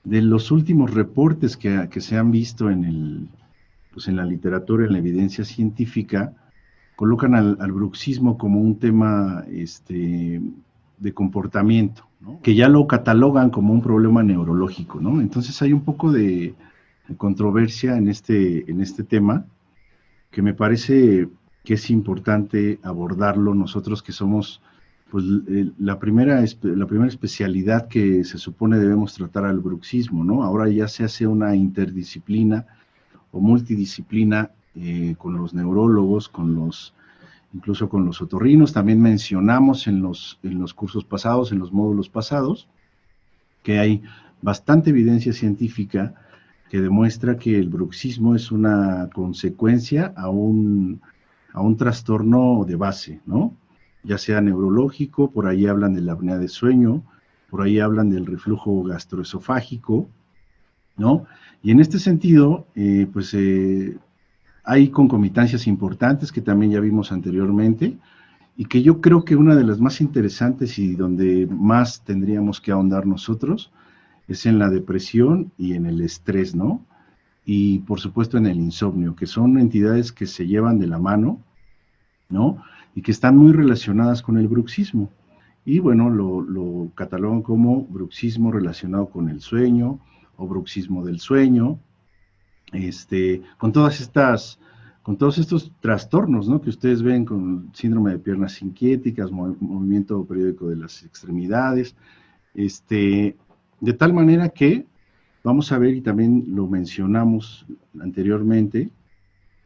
De los últimos reportes que se han visto pues en la literatura, en la evidencia científica, colocan al bruxismo como un tema de comportamiento, ¿no? Que ya lo catalogan como un problema neurológico, ¿no? Entonces hay un poco de controversia en este tema, que me parece que es importante abordarlo nosotros que somos pues la primera especialidad que se supone debemos tratar al bruxismo, ¿no? Ahora ya se hace una interdisciplina o multidisciplina con los neurólogos, incluso con los otorrinos. También mencionamos en los cursos pasados, en los módulos pasados, que hay bastante evidencia científica que demuestra que el bruxismo es una consecuencia a un trastorno de base, ¿no? Ya sea neurológico, por ahí hablan de la apnea de sueño, por ahí hablan del reflujo gastroesofágico, ¿no? Y en este sentido, hay concomitancias importantes que también ya vimos anteriormente y que yo creo que una de las más interesantes y donde más tendríamos que ahondar nosotros es en la depresión y en el estrés, ¿no? Y por supuesto en el insomnio, que son entidades que se llevan de la mano, ¿no? Y que están muy relacionadas con el bruxismo. Y bueno, lo catalogan como bruxismo relacionado con el sueño o bruxismo del sueño, con todos estos trastornos, ¿no? Que ustedes ven con síndrome de piernas inquiéticas, movimiento periódico de las extremidades, de tal manera que vamos a ver, y también lo mencionamos anteriormente,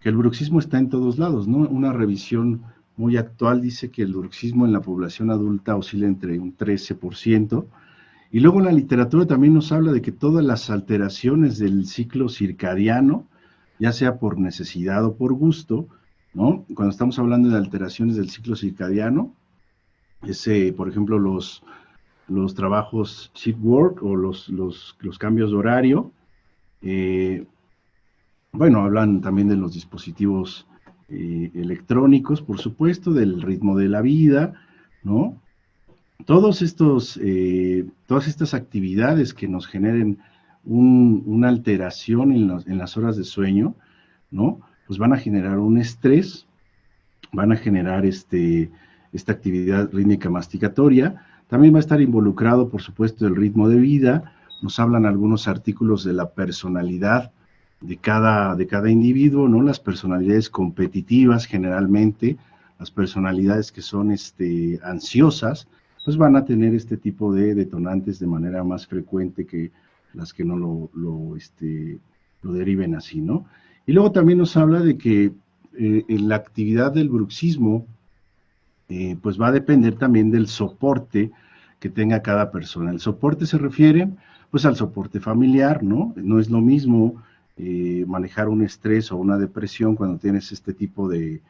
que el bruxismo está en todos lados, ¿no? Una revisión muy actual dice que el bruxismo en la población adulta oscila entre un 13%, y luego la literatura también nos habla de que todas las alteraciones del ciclo circadiano, ya sea por necesidad o por gusto, ¿no? Cuando estamos hablando de alteraciones del ciclo circadiano, por ejemplo, los trabajos shift work o los cambios de horario, eh, bueno, hablan también de los dispositivos electrónicos, por supuesto, del ritmo de la vida, ¿no? Todas estas actividades que nos generen una alteración en las horas de sueño, ¿no? Pues van a generar un estrés, van a generar esta actividad rítmica masticatoria. También va a estar involucrado, por supuesto, el ritmo de vida. Nos hablan algunos artículos de la personalidad de cada individuo, ¿no? Las personalidades competitivas, generalmente, las personalidades que son ansiosas, pues van a tener este tipo de detonantes de manera más frecuente que las que no lo deriven así, ¿no? Y luego también nos habla de que en la actividad del bruxismo, pues va a depender también del soporte que tenga cada persona. El soporte se refiere, pues, al soporte familiar, ¿no? No es lo mismo manejar un estrés o una depresión cuando tienes este tipo de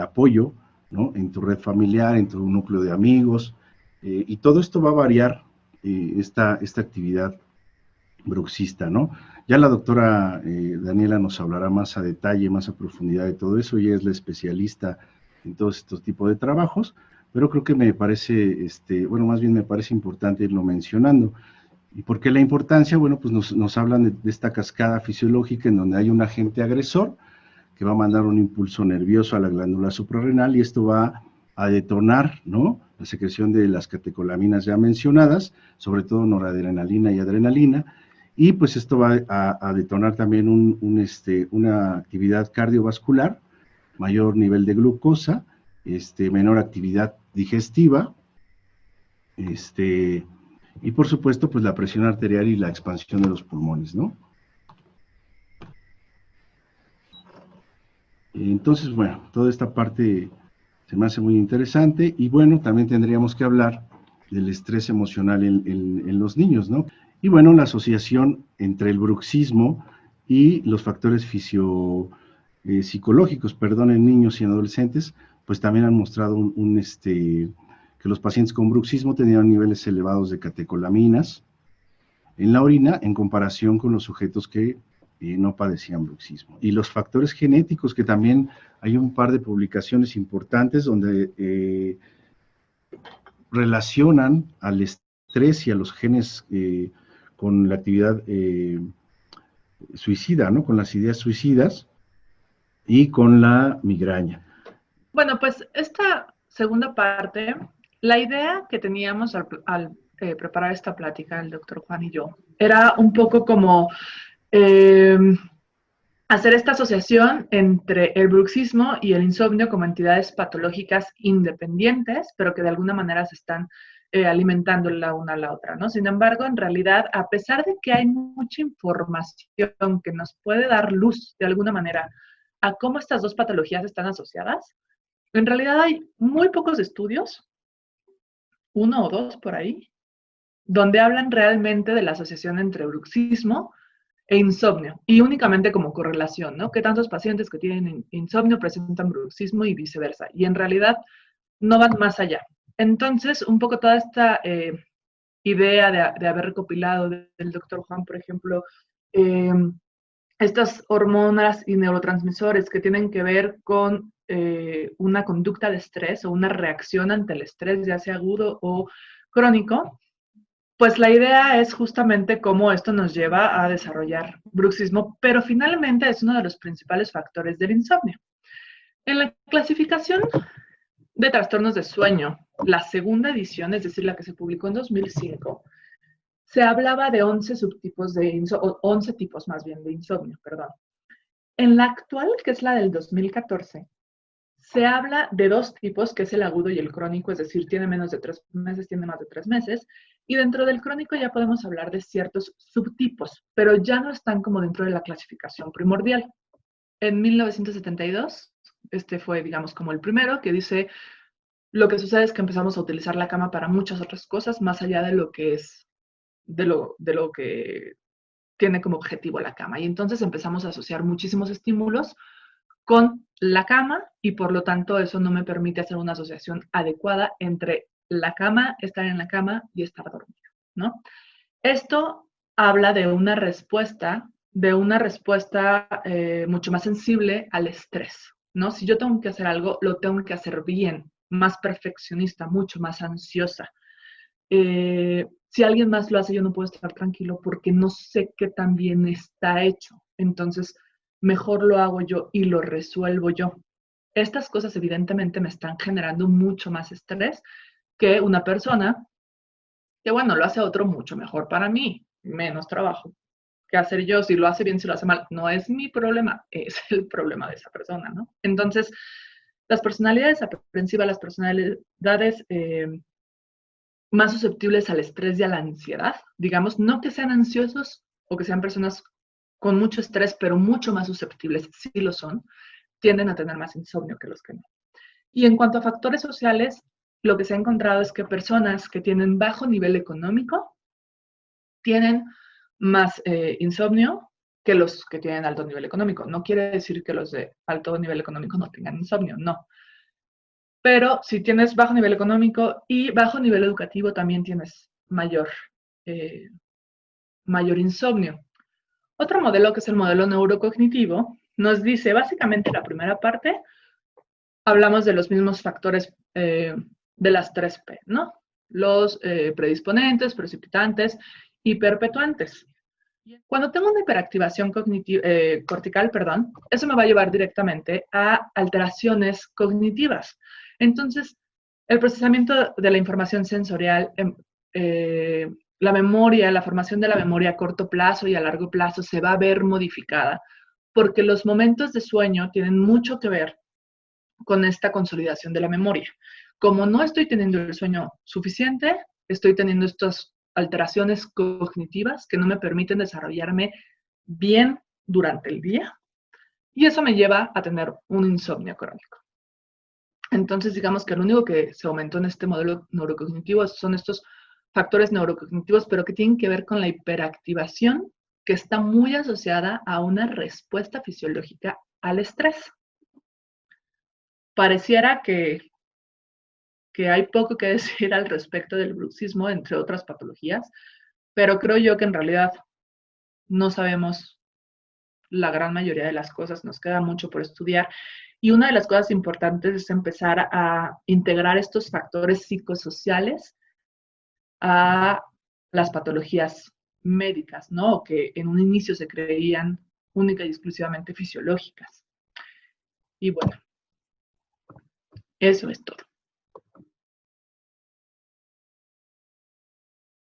apoyo, ¿no? En tu red familiar, en tu núcleo de amigos, y todo esto va a variar esta actividad bruxista, ¿no? Ya la doctora Daniela nos hablará más a detalle, más a profundidad de todo eso, ella es la especialista en todos estos tipos de trabajos, pero creo que me parece, bueno, más bien me parece importante irlo mencionando. ¿Y por qué la importancia? Bueno, pues nos hablan de esta cascada fisiológica en donde hay un agente agresor que va a mandar un impulso nervioso a la glándula suprarrenal y esto va a detonar, ¿no? La secreción de las catecolaminas ya mencionadas, sobre todo noradrenalina y adrenalina, y pues esto va a detonar también una actividad cardiovascular, mayor nivel de glucosa, menor actividad digestiva, y por supuesto pues la presión arterial y la expansión de los pulmones, ¿no? Entonces, bueno, toda esta parte se me hace muy interesante y bueno, también tendríamos que hablar del estrés emocional en los niños, ¿no? Y bueno, la asociación entre el bruxismo y los factores psicológicos, perdón, en niños y en adolescentes, pues también han mostrado que los pacientes con bruxismo tenían niveles elevados de catecolaminas en la orina en comparación con los sujetos que no padecían bruxismo. Y los factores genéticos, que también hay un par de publicaciones importantes donde relacionan al estrés estrés y a los genes con la actividad suicida, ¿no? Con las ideas suicidas y con la migraña. Bueno, pues esta segunda parte, la idea que teníamos al preparar esta plática, el doctor Juan y yo, era un poco como eh, hacer esta asociación entre el bruxismo y el insomnio como entidades patológicas independientes, pero que de alguna manera se están alimentando la una a la otra, ¿no? Sin embargo, en realidad, a pesar de que hay mucha información que nos puede dar luz de alguna manera a cómo estas dos patologías están asociadas, en realidad hay muy pocos estudios, uno o dos por ahí, donde hablan realmente de la asociación entre bruxismo e insomnio, y únicamente como correlación, ¿no? Que tantos pacientes que tienen insomnio presentan bruxismo y viceversa, y en realidad no van más allá. Entonces, un poco toda esta idea de haber recopilado del doctor Juan, por ejemplo, eh, estas hormonas y neurotransmisores que tienen que ver con una conducta de estrés o una reacción ante el estrés, ya sea agudo o crónico, pues la idea es justamente cómo esto nos lleva a desarrollar bruxismo, pero finalmente es uno de los principales factores del insomnio. En la clasificación de trastornos de sueño, la segunda edición, es decir, la que se publicó en 2005, se hablaba de 11 subtipos de insomnio, 11 tipos más bien de insomnio, perdón. En la actual, que es la del 2014, se habla de dos tipos, que es el agudo y el crónico, es decir, tiene menos de 3 meses, tiene más de 3 meses, y dentro del crónico ya podemos hablar de ciertos subtipos, pero ya no están como dentro de la clasificación primordial. En 1972, este fue, digamos, como el primero, que dice, lo que sucede es que empezamos a utilizar la cama para muchas otras cosas, más allá de lo que es, de lo que tiene como objetivo la cama. Y entonces empezamos a asociar muchísimos estímulos con la cama y por lo tanto eso no me permite hacer una asociación adecuada entre la cama, estar en la cama y estar dormido, ¿no? Esto habla de una respuesta mucho más sensible al estrés, ¿no? Si yo tengo que hacer algo, lo tengo que hacer bien, más perfeccionista, mucho más ansiosa. Si alguien más lo hace, yo no puedo estar tranquilo porque no sé qué tan bien está hecho. Entonces, mejor lo hago yo y lo resuelvo yo. Estas cosas evidentemente me están generando mucho más estrés que una persona que, bueno, lo hace otro mucho mejor para mí, menos trabajo que hacer yo, si lo hace bien, si lo hace mal, no es mi problema, es el problema de esa persona, ¿no? Entonces, las personalidades aprensivas, las personalidades más susceptibles al estrés y a la ansiedad, digamos, no que sean ansiosos o que sean personas con mucho estrés, pero mucho más susceptibles, sí lo son, tienden a tener más insomnio que los que no. Y en cuanto a factores sociales, lo que se ha encontrado es que personas que tienen bajo nivel económico tienen más insomnio que los que tienen alto nivel económico. No quiere decir que los de alto nivel económico no tengan insomnio, no. Pero si tienes bajo nivel económico y bajo nivel educativo, también tienes eh, mayor insomnio. Otro modelo, que es el modelo neurocognitivo, nos dice básicamente la primera parte, hablamos de los mismos factores de las 3P, ¿no? Los predisponentes, precipitantes y perpetuantes. Cuando tengo una hiperactivación cortical, perdón, eso me va a llevar directamente a alteraciones cognitivas. Entonces, el procesamiento de la información sensorial, la memoria, la formación de la memoria a corto plazo y a largo plazo se va a ver modificada, porque los momentos de sueño tienen mucho que ver con esta consolidación de la memoria. Como no estoy teniendo el sueño suficiente, estoy teniendo estas alteraciones cognitivas que no me permiten desarrollarme bien durante el día y eso me lleva a tener un insomnio crónico. Entonces, digamos que lo único que se aumentó en este modelo neurocognitivo son estos factores neurocognitivos, pero que tienen que ver con la hiperactivación que está muy asociada a una respuesta fisiológica al estrés. Pareciera que hay poco que decir al respecto del bruxismo, entre otras patologías, pero creo yo que en realidad no sabemos la gran mayoría de las cosas, nos queda mucho por estudiar. Y una de las cosas importantes es empezar a integrar estos factores psicosociales a las patologías médicas, ¿no? Que en un inicio se creían única y exclusivamente fisiológicas. Y bueno, eso es todo.